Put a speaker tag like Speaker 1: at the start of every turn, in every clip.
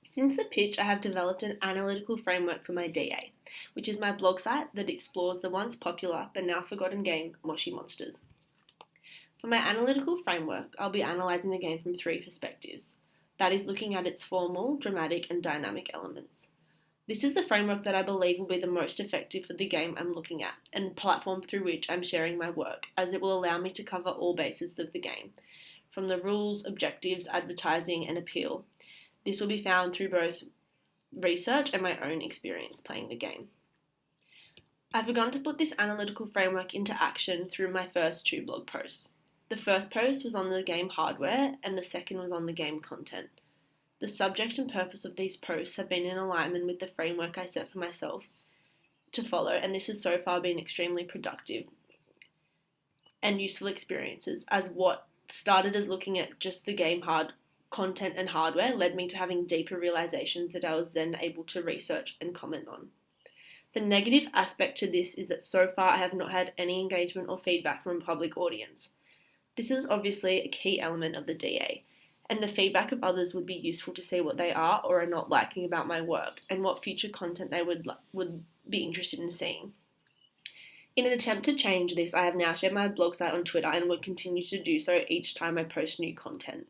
Speaker 1: Since the pitch, I have developed an analytical framework for my DA, which is my blog site that explores the once popular but now forgotten game Moshi Monsters. For my analytical framework, I'll be analysing the game from three perspectives. That is, looking at its formal, dramatic, and dynamic elements. This is the framework that I believe will be the most effective for the game I'm looking at, and the platform through which I'm sharing my work, as it will allow me to cover all bases of the game, from the rules, objectives, advertising, and appeal. This will be found through both research and my own experience playing the game. I've begun to put this analytical framework into action through my first two blog posts. The first post was on the game hardware, and the second was on the game content. The subject and purpose of these posts have been in alignment with the framework I set for myself to follow, and this has so far been extremely productive and useful experiences, as what started as looking at just the game content and hardware led me to having deeper realizations that I was then able to research and comment on. The negative aspect to this is that so far I have not had any engagement or feedback from a public audience. This is obviously a key element of the DA, and the feedback of others would be useful to see what they are or are not liking about my work and what future content they would be interested in seeing. In an attempt to change this, I have now shared my blog site on Twitter and will continue to do so each time I post new content.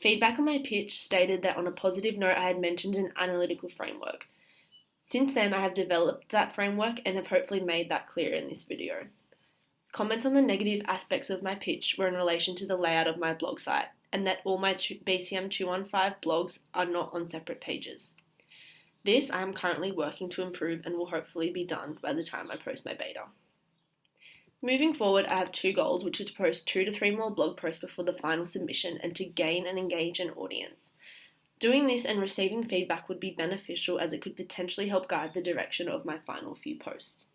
Speaker 1: Feedback on my pitch stated that on a positive note I had mentioned an analytical framework. Since then I have developed that framework and have hopefully made that clear in this video. Comments on the negative aspects of my pitch were in relation to the layout of my blog site, and that all my Bcm215 blogs are not on separate pages. This I am currently working to improve and will hopefully be done by the time I post my beta. Moving forward, I have two goals, which are to post 2 to 3 more blog posts before the final submission and to gain and engage an audience. Doing this and receiving feedback would be beneficial as it could potentially help guide the direction of my final few posts.